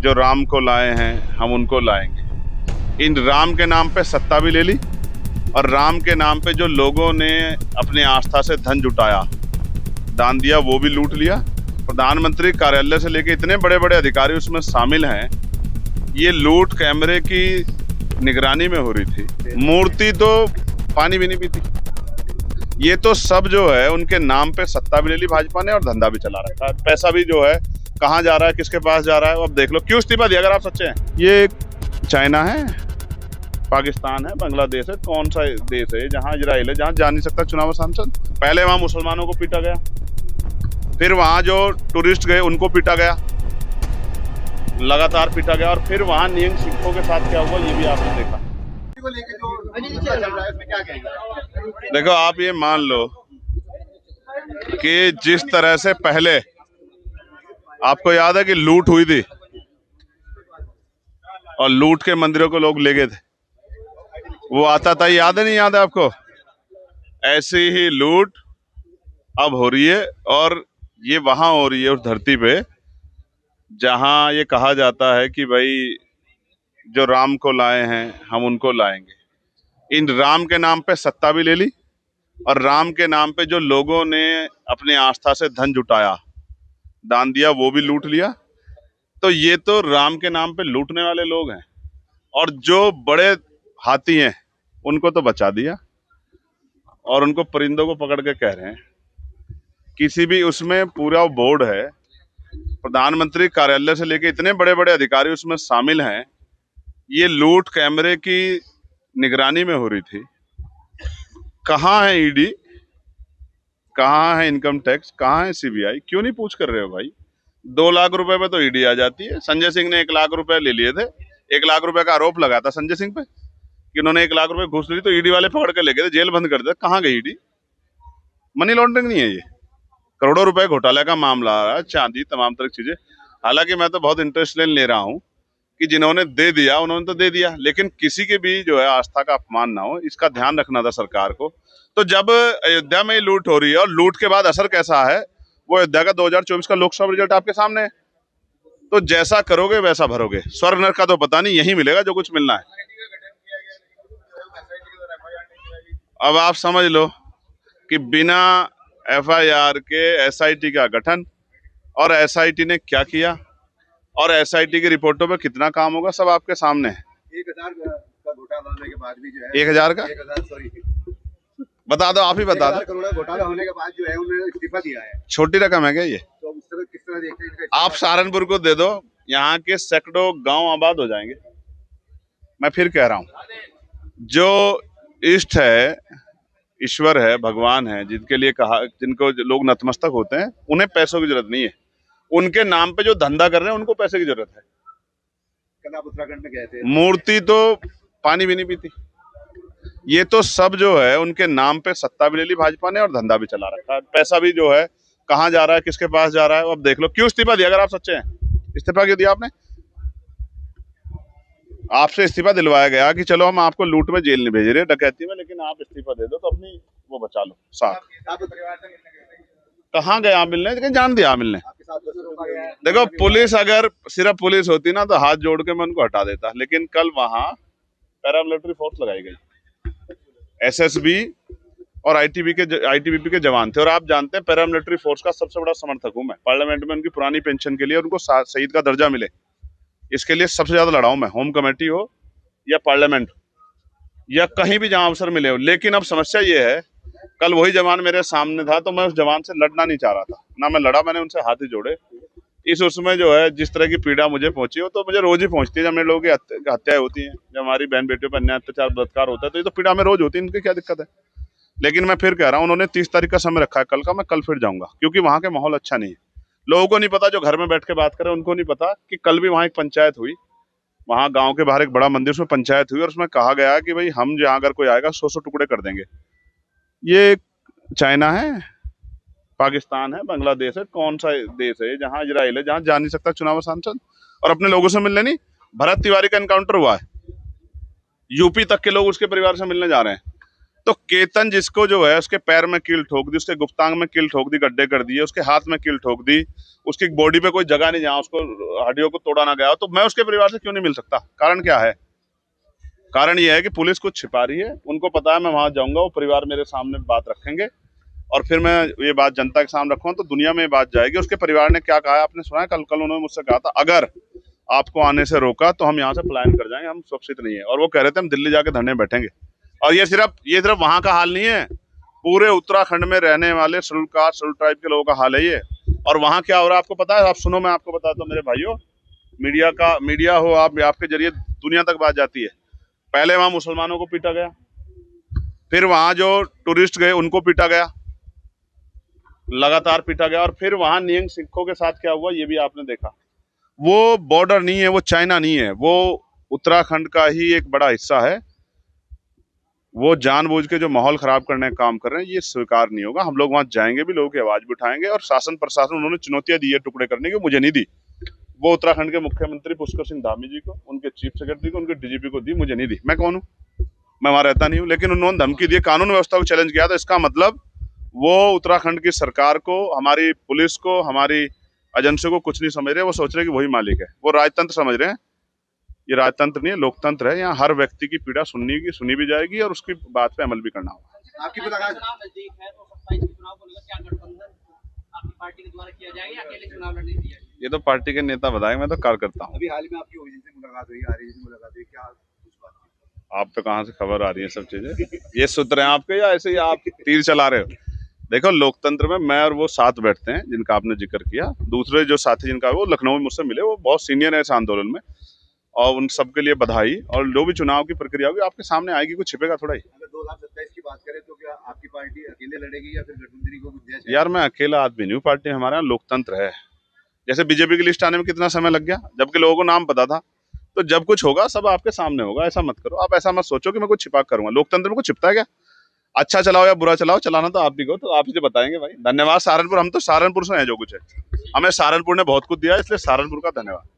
जो राम को लाए हैं हम उनको लाएंगे। इन राम के नाम पे सत्ता भी ले ली और राम के नाम पे जो लोगों ने अपनी आस्था से धन जुटाया, दान दिया, वो भी लूट लिया। प्रधानमंत्री कार्यालय से लेके इतने बड़े बड़े अधिकारी उसमें शामिल हैं। ये लूट कैमरे की निगरानी में हो रही थी। मूर्ति तो पानी भी नहीं पीती। ये तो सब जो है उनके नाम पे सत्ता भी ले ली भाजपा ने और धंधा भी चला रखा है। पैसा भी जो है कहाँ जा रहा है, किसके पास जा रहा है, अब देख लो। क्यों इस्तीफा दिया अगर आप सच्चे हैं? ये चाइना है, पाकिस्तान है, बांग्लादेश है, कौन सा देश है जहां इजराइल है, जहां जा नहीं सकता चुनाव सांसद? पहले वहां मुसलमानों को पीटा गया, फिर वहां जो टूरिस्ट गए उनको पीटा गया, लगातार पीटा गया, और फिर वहां नियंग सिखों के साथ क्या हुआ ये भी आपने देखा। देखो, आप ये मान लो कि जिस तरह से पहले आपको याद है कि लूट हुई थी और लूट के मंदिरों को लोग ले गए थे, वो आता था, याद है नहीं याद है आपको? ऐसी ही लूट अब हो रही है और ये वहां हो रही है उस धरती पे जहां ये कहा जाता है कि भाई जो राम को लाए हैं हम उनको लाएंगे। इन राम के नाम पे सत्ता भी ले ली और राम के नाम पे जो लोगों ने अपनी आस्था से धन जुटाया, दान दिया, वो भी लूट लिया। तो ये तो राम के नाम पे लूटने वाले लोग हैं। और जो बड़े हाथी हैं उनको तो बचा दिया और उनको परिंदों को पकड़ के कह रहे हैं। किसी भी उसमें पूरा बोर्ड है, प्रधानमंत्री कार्यालय से लेके इतने बड़े बड़े अधिकारी उसमें शामिल हैं। ये लूट कैमरे की निगरानी में हो रही थी। कहाँ है ईडी, कहाँ है इनकम टैक्स, कहाँ है सीबीआई? क्यों नहीं पूछ कर रहे हो भाई? 2 लाख रुपए पे तो ईडी आ जाती है। संजय सिंह ने 1 लाख रुपए ले लिए थे। 1 लाख रुपए का आरोप लगा था संजय सिंह पे कि उन्होंने 1 लाख रुपए घूस ली, तो ईडी वाले पकड़ के ले गए थे, जेल बंद कर दिया। कहाँ गई ईडी? मनी लॉन्ड्रिंग नहीं है ये, करोड़ों रुपए घोटाले का मामला आ रहा है, चांदी, तमाम तरह की चीजें। हालांकि मैं तो बहुत इंटरेस्ट ले रहा हूँ कि जिन्होंने दे दिया उन्होंने तो दे दिया, लेकिन किसी के भी जो है आस्था का अपमान ना हो, इसका ध्यान रखना था सरकार को। तो जब अयोध्या में लूट हो रही है और लूट के बाद असर कैसा है, वो अयोध्या का 2024 का लोकसभा रिजल्ट आपके सामने है। तो जैसा करोगे वैसा भरोगे। स्वर्ग नरक का तो पता नहीं, यही मिलेगा जो कुछ मिलना है। अब आप समझ लो कि बिना एफआईआर के एसआईटी का गठन, और एसआईटी ने क्या किया और एसआईटी की रिपोर्टों पे कितना काम होगा, सब आपके सामने है। 1000 का घोटाला होने के बाद भी जो है 1000 का 1000 सॉरी बता दो, आप ही बता दो। 1000 करोड़ घोटाला होने के बाद जो है उन्होंने इस्तीफा दिया है। छोटी रकम है क्या ये? तो उस तरह किस तरह देखते हैं इनका? आप सहारनपुर को दे दो, यहाँ के सैकड़ों गांव आबाद हो जाएंगे। मैं फिर कह रहा हूँ, जो इष्ट है, ईश्वर है, भगवान है, जिनके लिए कहा, जिनको लोग नतमस्तक होते हैं, उन्हें पैसों की जरूरत नहीं है। उनके नाम पे जो धंधा कर रहे हैं उनको पैसे की जरूरत है। कल आप उत्तराखंड में गए थे, मूर्ति तो पानी भी नहीं पीती। ये तो सब जो है उनके नाम पे सत्ता भी ले ली भाजपा ने और धंधा भी चला रखा है। पैसा भी जो है कहाँ जा रहा है, किसके पास जा रहा है, अब देख लो। क्यों इस्तीफा दिया अगर आप सच्चे हैं? इस्तीफा क्यों दिया आपने? आपसे इस्तीफा दिलवाया गया कि चलो हम आपको लूट में जेल नहीं भेज रहे, डकैती में, लेकिन आप इस्तीफा दे दो तो अपनी वो बचा लो साथ। आप परिवार से मिलने गए थे? कहाँ गए आप मिलने? लेकिन जान दिया मिलने। आपके साथ देखो, पुलिस अगर सिर्फ पुलिस होती ना तो हाथ जोड़ के मैं उनको हटा देता, लेकिन कल वहां पैरामिलिट्री फोर्स लगाई गई, एसएसबी और आईटीबीपी के जवान थे। और आप जानते हैं पैरामिलिट्री फोर्स का सबसे बड़ा समर्थक हूं मैं। पार्लियामेंट में उनकी पुरानी पेंशन के लिए, उनको शहीद का दर्जा मिले, इसके लिए सबसे ज्यादा लड़ा हूं मैं। होम कमेटी हो या पार्लियामेंट या कहीं भी जहां अवसर मिले हो। लेकिन अब समस्या ये है, कल वही जवान मेरे सामने था तो मैं उस जवान से लड़ना नहीं चाह रहा था ना, मैं लड़ा, मैंने उनसे हाथ ही जोड़े। इस उसमें जो है जिस तरह की पीड़ा मुझे पहुंची हो, तो मुझे रोज ही पहुंचती है। जब मेरे लोगों की हत्याएं होती हैं, जब हमारी बहन बेटियों पर अन्याय, अत्याचार, बलात्कार होता है, तो ये तो पीड़ा में रोज होती है। इनकी क्या दिक्कत है? लेकिन मैं फिर कह रहा हूँ, उन्होंने 30 तारीख का समय रखा है कल का, मैं कल फिर जाऊंगा, क्योंकि वहां के माहौल अच्छा नहीं है। लोगों को नहीं पता, जो घर में बैठ के बात करें उनको नहीं पता कि कल भी वहां एक पंचायत हुई, वहां गांव के बाहर एक बड़ा मंदिर, उसमें पंचायत हुई और उसमें कहा गया कि भाई हम जहां अगर कोई आएगा 100 टुकड़े कर देंगे। ये चाइना है, पाकिस्तान है, बांग्लादेश है, कौन सा देश है जहां इजराइल है, जहां जा नहीं सकता चुनाव सांसद और अपने लोगों से मिलने नहीं? भरत तिवारी का एनकाउंटर हुआ है, यूपी तक के लोग उसके परिवार से मिलने जा रहे हैं। तो केतन जिसको जो है उसके पैर में कील ठोक दी, उसके गुप्तांग में कील ठोक दी, गड्ढे कर दिए, उसके हाथ में कील ठोक दी, उसकी बॉडी पे कोई जगह नहीं जहां उसको हड्डियों को तोड़ा ना गया, तो मैं उसके परिवार से क्यों नहीं मिल सकता? कारण क्या है? कारण यह है कि पुलिस कुछ छिपा रही है, उनको पता है मैं वहां जाऊंगा, वो परिवार मेरे सामने बात रखेंगे और फिर मैं ये बात जनता के सामने रखूंगा तो दुनिया में ये बात जाएगी। उसके परिवार ने क्या कहा है आपने सुना है? कल उन्होंने मुझसे कहा था अगर आपको आने से रोका तो हम यहाँ से पलायन कर जाएंगे, हम सुरक्षित नहीं है। और वो कह रहे थे हम दिल्ली जाके धरने बैठेंगे। और ये सिर्फ वहां का हाल नहीं है, पूरे उत्तराखंड में रहने वाले शेड्यूल कास्ट शेड्यूल ट्राइब के लोगों का हाल है ये। और वहां क्या हो रहा है आपको पता है? आप सुनो, मैं आपको बताता हूँ मेरे भाइयों, मीडिया हो आप, आपके जरिए दुनिया तक बात जाती है। पहले वहां मुसलमानों को पीटा गया, फिर वहां जो टूरिस्ट गए उनको पीटा गया, लगातार पीटा गया, और फिर वहां निहंग सिखों के साथ क्या हुआ ये भी आपने देखा। वो बॉर्डर नहीं है, वो चाइना नहीं है, वो उत्तराखंड का ही एक बड़ा हिस्सा है। वो जानबूझ के जो माहौल खराब करने का काम कर रहे हैं, ये स्वीकार नहीं होगा। हम लोग वहां जाएंगे भी, लोगों की आवाज भी उठाएंगे, और शासन प्रशासन उन्होंने चुनौतियां दी है टुकड़े करने की, मुझे नहीं दी। वो उत्तराखंड के मुख्यमंत्री पुष्कर सिंह धामी जी को, उनके चीफ सेक्रेटरी को, उनके डीजीपी को दी, मुझे नहीं दी। मैं कौन हूँ? मैं वहां रहता नहीं हूँ। लेकिन उन्होंने धमकी दी, कानून व्यवस्था को चैलेंज किया, तो इसका मतलब वो उत्तराखंड की सरकार को, हमारी पुलिस को, हमारी एजेंसी को कुछ नहीं समझ रहे। वो सोच रहे कि वही मालिक है, वो राजतंत्र समझ रहे हैं। ये राजतंत्र नहीं है, लोकतंत्र है। यहाँ हर व्यक्ति की पीड़ा सुनी भी जाएगी और उसकी बात पे अमल भी करना होगा। आपकी मुलाकात नजदीक है तो 27 के चुनाव को लेकर क्या गठबंधन आपकी पार्टी के द्वारा किया जाएगा या अकेले चुनाव लड़ने दिया जाएगा? ये तो पार्टी के नेता बताएंगे, मैं तो कार्यकर्ता हूँ। अभी हाल में आपकी ओवैसी से मुलाकात हुई, आरजेडी से मुलाकात हुई, क्या कुछ बात? आप पे कहाँ से खबर आ रही है सब चीजें? ये सूत्र हैं आपके या ऐसे ही आप तीर चला रहे हो? देखो, लोकतंत्र में मैं और वो साथ बैठते हैं जिनका आपने जिक्र किया। दूसरे जो साथी जिनका वो लखनऊ में मुझसे मिले, वो बहुत सीनियर है इस आंदोलन में, और उन सबके लिए बधाई। और जो भी चुनाव की प्रक्रिया होगी आपके सामने आएगी, कुछ छिपेगा थोड़ा ही। अगर 2027 की बात करें तो क्या आपकी पार्टी अकेले लड़ेगी या फिर गठबंधन को कुछ जैसे? यार, मैं अकेला आदमी नहीं हूँ, पार्टी हमारे यहाँ लोकतंत्र है। जैसे बीजेपी की लिस्ट आने में कितना समय लग गया, जबकि लोगों को नाम पता था। तो जब कुछ होगा सब आपके सामने होगा, ऐसा मत करो आप। ऐसा मत सोचो कि मैं कुछ छिपा करूंगा। लोकतंत्र में कुछ छिपता है क्या? अच्छा चलाओ या बुरा चलाओ, चलाना तो आप भी को, तो आप ही बताएंगे भाई। धन्यवाद सहारनपुर, हम तो सहारनपुर से हैं, जो कुछ है हमें सहारनपुर ने बहुत कुछ दिया, इसलिए सहारनपुर का धन्यवाद।